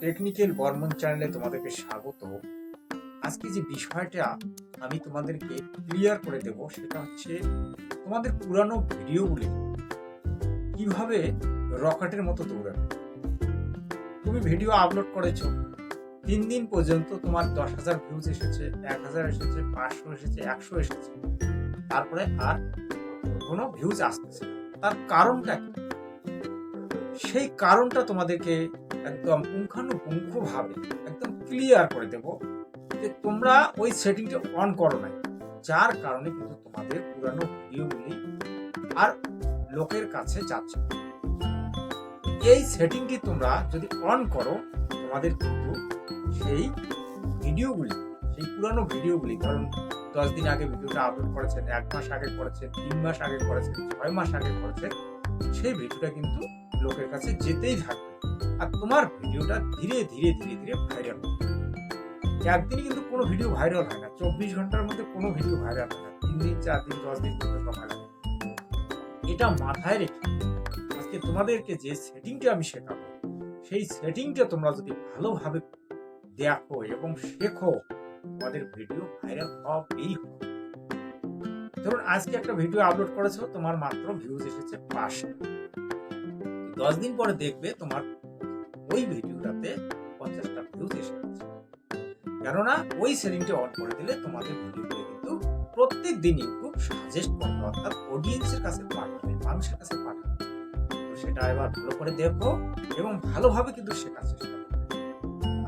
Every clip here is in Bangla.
টেকনিক্যাল বর্মন চ্যানেলে তোমাদেরকে স্বাগত। আজকে যে বিষয়টা আমি তোমাদেরকে ক্লিয়ার করে দেব সেটা হচ্ছে তোমাদের পুরানো ভিডিওগুলি কিভাবে রকেটের মতো দৌড়াবে। তুমি ভিডিও আপলোড করেছো, 3 দিন পর্যন্ত তোমার 10,000 ভিউজ এসেছে, 1,000 এসেছে, 500 এসেছে, 100 এসেছে, তারপরে আর কোনো ভিউজ আসতেছে না। তার কারণটা কি? সেই কারণটা তোমাদেরকে একদম পুঙ্খানুপুঙ্খভাবে একদম ক্লিয়ার করে দেব যে তোমরা ওই সেটিংটা অন করো নাই, যার কারণে কিন্তু তোমাদের পুরানো ভিডিওগুলি আর লোকের কাছে যাচ্ছে। এই সেটিংটি তোমরা যদি অন করো, তোমাদের কিন্তু সেই ভিডিওগুলি, সেই পুরানো ভিডিওগুলি, কারণ 10 দিন আগে ভিডিওটা আপলোড করেছেন, 1 মাস আগে করেছেন, 3 মাস আগে করেছেন, 6 মাস আগে করেছেন, সেই ভিডিওটা কিন্তু লোকের কাছে যেতেই থাকবে। আর তোমার ভিডিওটা ধীরে ধীরে ধীরে ধীরে ভাইরাল হবে। একদিনে কিন্তু কোনো ভিডিও ভাইরাল হয় না, 24 ঘন্টার মধ্যে কোনো ভিডিও ভাইরাল হয় না, 3 দিন 4 দিন 10 দিন পর্যন্ত সময় লাগে। এটা মাথায় রেখে আজকে তোমাদেরকে যে সেটিংটা আমি শেখাবো, সেই সেটিংটা তোমরা যদি ভালোভাবে দেখো এবং শেখো, তোমাদের ভিডিও ভাইরাল হবেই হবে। ধরুন আজকে একটা ভিডিও আপলোড করেছো, তোমার মাত্র ভিউজ এসেছে 500, 10 দিন পরে দেখবে তোমার ওই ভিডিওটাতে 50টা ভিউজ এসে গেছে। কেননা ওই সেটিংটা অন করে দিলে তোমাদের ভিডিওগুলো কিন্তু প্রত্যেক দিন ইউটিউব সাজেস্ট করবে, অর্থাৎ অডিয়েন্সের কাছে পাঠাবে, মানুষের কাছে পাঠাবে। তো সেটা এবার ভালো করে দেখো এবং ভালোভাবে কিন্তু শেখার চেষ্টা করবে,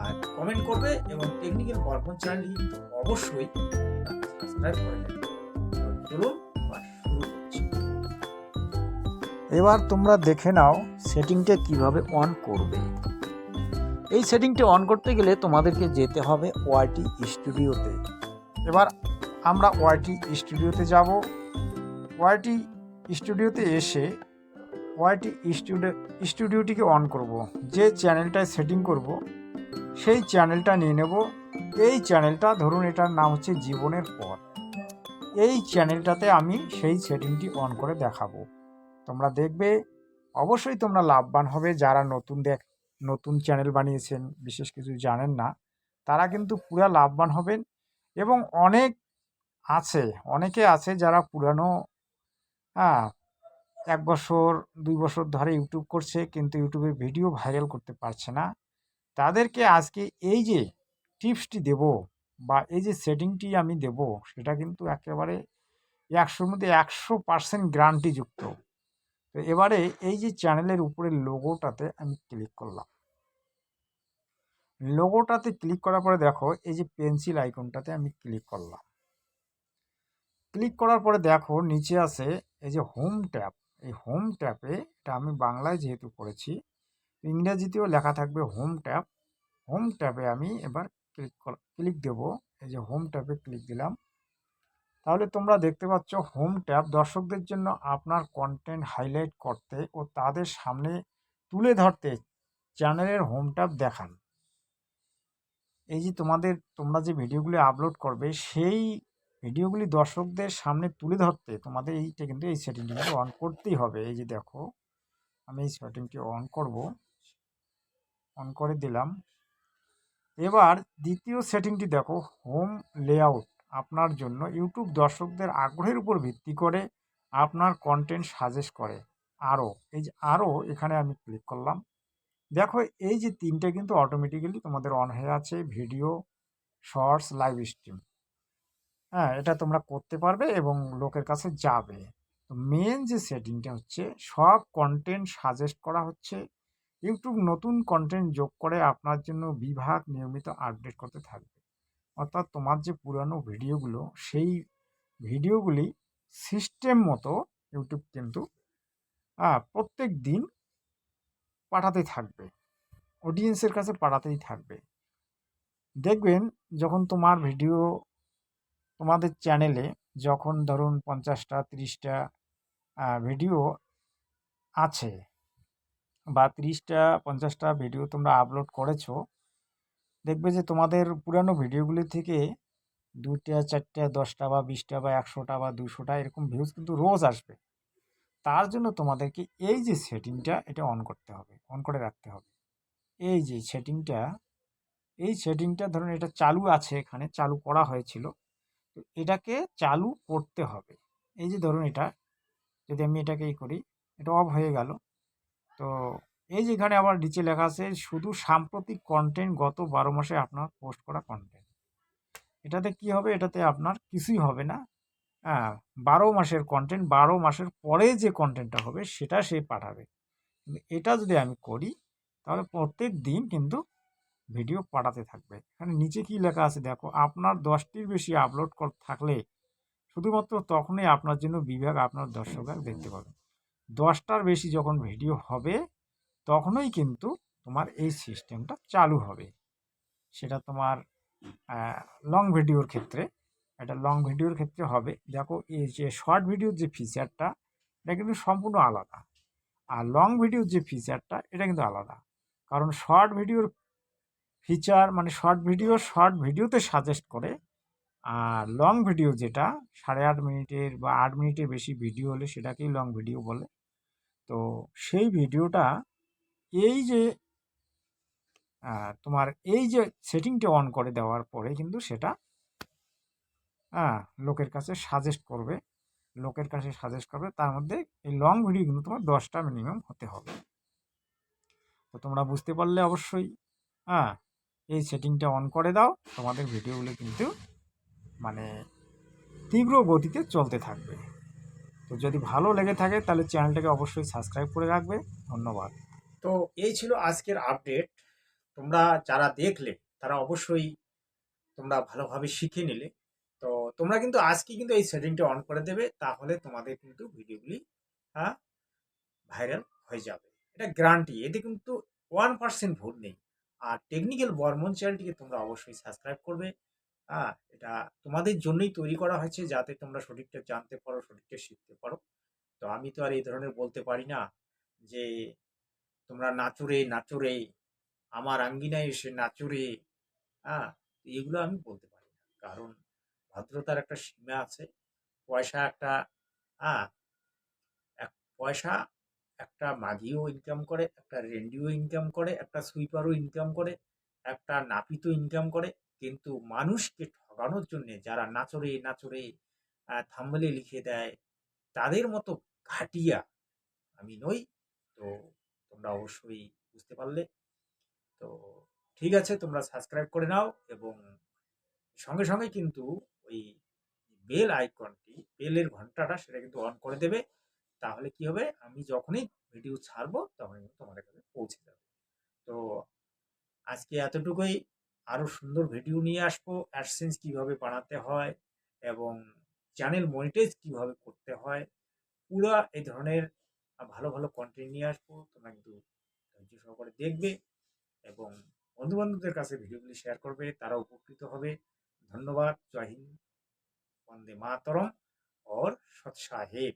আর কমেন্ট করবে এবং টেকনিক্যাল বর্মন চ্যানেলটি কিন্তু অবশ্যই সাবস্ক্রাইব করে নেবে। চলুন এবার শুরু করছি। এবার তোমরা দেখে নাও সেটিংটা কিভাবে অন করবে। এই সেটিংটা অন করতে গেলে তোমাদেরকে যেতে হবে ওয়াইটি স্টুডিওতে। এবার আমরা ওয়াইটি স্টুডিওতে যাব। ওয়াইটি স্টুডিওতে এসে ওয়াইটি স্টুডিওটিকে অন করব। যে চ্যানেলটায় সেটিং করব সেই চ্যানেলটা নিয়ে নেব। এই চ্যানেলটা ধরুন, এটার নাম হচ্ছে জীবনের পথ। এই চ্যানেলটাতে আমি সেই সেটিংটি অন করে দেখাবো। তোমরা দেখবে, অবশ্যই তোমরা লাভবান হবে। যারা নতুন চ্যানেল বানিয়েছেন, বিশেষ কিছু জানেন না, তারা কিন্তু পুরা লাভবান হবেন। এবং অনেকে আছে যারা পুরানো 1 বছর 2 বছর ধরে ইউটিউব করছে, কিন্তু ইউটিউবে ভিডিও ভাইরাল করতে পারছে না। তাদেরকে আজকে এই যে টিপসটি দেব বা এই যে সেটিংটি আমি দেব, সেটা কিন্তু একেবারে 100-র মধ্যে 100% গ্যারান্টিযুক্ত। তো এবারে এই যে চ্যানেলের উপরের লোগোটাতে আমি ক্লিক করলাম। লোগোটাতে ক্লিক করার পরে দেখো, এই যে পেন্সিল আইকনটাতে আমি ক্লিক করলাম। ক্লিক করার পরে দেখো নিচে আছে এই যে হোম ট্যাব। এই হোম ট্যাবে, এটা আমি বাংলায় যেহেতু করেছি, ইংরেজিতেও লেখা থাকবে হোম ট্যাব। হোম ট্যাবে আমি এবার ক্লিক দেব। এই যে হোম ট্যাবে ক্লিক দিলাম। তাহলে তোমরা দেখতে পাচ্ছ হোম ট্যাব দর্শকদের জন্য আপনার কন্টেন্ট হাইলাইট করতে ও তাদের সামনে তুলে ধরতে চ্যানেলের হোম ট্যাব দেখান। এই যে তোমরা যে ভিডিওগুলি আপলোড করবে, সেই ভিডিওগুলি দর্শকদের সামনে তুলে ধরতে তোমাদের এই সেটিংটি কিন্তু অন করতেই হবে। এই যে দেখো, আমি এই সেটিংটি অন করব, অন করে দিলাম। এবার দ্বিতীয় সেটিংটি দেখো, হোম লেআউট। আপনার জন্য ইউটিউব দর্শকদের আগ্রহের উপর ভিত্তি করে আপনার কন্টেন্ট সাজেস্ট করে। এই যে এখানে আমি ক্লিক করলাম। দেখো এই যে 3টে কিন্তু অটোমেটিক্যালি তোমাদের অন হয়ে আছে, ভিডিও, শর্টস, লাইভ স্ট্রিম। এটা তোমরা করতে পারবে এবং লোকের কাছে যাবে। তো মেন যে সেটিংটা হচ্ছে, সব কন্টেন্ট সাজেস্ট করা হচ্ছে। ইউটিউব নতুন কন্টেন্ট যোগ করে আপনার জন্য বিভাগ নিয়মিত আপডেট করতে থাকবে। অর্থাৎ তোমার যে পুরানো ভিডিওগুলো, সেই ভিডিওগুলি সিস্টেম মতো ইউটিউব কিন্তু প্রত্যেক দিন পাঠাতেই থাকবে, অডিয়েন্সের কাছে পাঠাতেই থাকবে। দেখবেন যখন তোমার ভিডিও তোমাদের চ্যানেলে, যখন ধরুন 50টা 30টা ভিডিও আছে বা 30টা 50টা ভিডিও তোমরা আপলোড করেছো, দেখবে যে তোমাদের পুরানো ভিডিওগুলি থেকে 2টা 4টা 10টা বা 20টা বা 100টা বা 200টা এরকম ভিউজ কিন্তু রোজ আসবে। তার জন্য তোমাদেরকে এই যে সেটিংটা, এটা অন করতে হবে, অন করে রাখতে হবে। এই যে সেটিংটা, এই সেটিংটা ধরুন এটা চালু আছে, এখানে চালু করা হয়েছিল, তো এটাকে চালু করতে হবে। এই যে ধরুন এটা যদি আমি এটাকে করি, এটা অফ হয়ে গেল। তো এই যে এখানে আবার নিচে লেখা আছে শুধু সাম্প্রতিক কন্টেন্ট, গত 12 মাসে আপনার পোস্ট করা কন্টেন্ট। এটাতে কি হবে? এটাতে আপনার কিছুই হবে না। হ্যাঁ, 12 মাসের কন্টেন্ট, 12 মাসের পরে যে কন্টেন্টটা হবে সেটা সে পাঠাবে। কিন্তু এটা যদি আমি করি তাহলে প্রত্যেক দিন কিন্তু ভিডিও পাঠাতে থাকবে। এখানে নিচে কি লেখা আছে দেখো, আপনার 10টির বেশি আপলোড থাকলে শুধুমাত্র তখনই আপনার জন্য বিভাগ আপনার দর্শকরা দেখতে পাবে। 10টার বেশি যখন ভিডিও হবে তখনই কিন্তু তোমার এই সিস্টেমটা চালু হবে। সেটা তোমার লং ভিডিওর ক্ষেত্রে, এটা লং ভিডিওর ক্ষেত্রে হবে। দেখো এই যে শর্ট ভিডিওর যে ফিচারটা, এটা কিন্তু সম্পূর্ণ আলাদা, আর লং ভিডিওর যে ফিচারটা এটা কিন্তু আলাদা। কারণ শর্ট ভিডিওর ফিচার মানে শর্ট ভিডিওতে সাজেস্ট করে, আর লং ভিডিও যেটা 8.5 মিনিটের বা 8 মিনিটের বেশি ভিডিও হলে সেটাকেই লং ভিডিও বলে। তো সেই ভিডিওটা এই যে তোমার এই যে সেটিংটা অন করে দেওয়ার পরে কিন্তু সেটা লোকের কাছে সাজেস্ট করবে, তার মধ্যে এই লং ভিডিও কিন্তু তোমার 10টা মিনিমাম হতে হবে। তো তোমরা বুঝতে পারলে অবশ্যই। হ্যাঁ, এই সেটিংটা অন করে দাও, তোমাদের ভিডিওগুলো কিন্তু মানে তীব্র গতিতে চলতে থাকবে। তো যদি ভালো লেগে থাকে তাহলে চ্যানেলটাকে অবশ্যই সাবস্ক্রাইব করে রাখবে। ধন্যবাদ। তো এই ছিল আজকের আপডেট। তোমরা যারা দেখলে তারা অবশ্যই তোমরা ভালোভাবে শিখে নিলে। তো তোমরা কিন্তু আজকে কিন্তু এই সেটিংটা অন করে দেবে, তাহলে তোমাদের কিন্তু ভিডিওগুলি ভাইরাল হয়ে যাবে। এটা গ্যারান্টি, এতে কিন্তু 1% ভুল নেই। আর টেকনিক্যাল বর্মন চ্যানেলটিকে তোমরা অবশ্যই সাবস্ক্রাইব করবে। এটা তোমাদের জন্যই তৈরি করা হয়েছে, যাতে তোমরা সঠিকটা জানতে পারো, সঠিকটা শিখতে পারো। তো আমি তো আর এই ধরনের বলতে পারি না যে তোমরা নাচুরে নাচুরে, আমার আঙ্গিনায় এসে নাচুরে। হ্যাঁ, এগুলো আমি বলতে পারি না, কারণ ভদ্রতার একটা সীমা আছে। পয়সা একটা হ্যাঁ এক পয়সা একটা মাগিও ইনকাম করে, একটা রেন্ডিও ইনকাম করে, একটা সুইপারও ইনকাম করে, একটা নাপিতও ইনকাম করে। কিন্তু মানুষকে ঠকানোর জন্যে যারা নাচরে নাচরে থাম্বনেলে লিখে দেয়, তাদের মতো ঘাটিয়া আমি নই। তো তোমরা অবশ্যই বুঝতে পারলে। তো ঠিক আছে, তোমরা সাবস্ক্রাইব করে নাও, এবং সঙ্গে সঙ্গে কিন্তু ওই বেল আইকনটি, বেলের ঘন্টাটা সেটা কিন্তু অন করে দেবে। তাহলে কি হবে, আমি যখনই ভিডিও ছাড়বো তখনই কিন্তু তোমাদের কাছে পৌঁছে যাবে। তো আজকে এতটুকুই। আরো সুন্দর ভিডিও নিয়ে আসবো, অ্যাডসেন্স কিভাবে বানাতে হয় এবং চ্যানেল মনিটাইজ কিভাবে করতে হয়, পুরা এই ধরনের ভালো ভালো কন্টেন্ট নিয়ে আসবো। তোমরা কিন্তু ধৈর্য সহকারে দেখবে এবং বন্ধু বান্ধবদের কাছে ভিডিওগুলি শেয়ার করবে, তারা উপকৃত হবে। ধন্যবাদ। জয় হিন্দ, বন্দে মাতরম, और सत साहेब।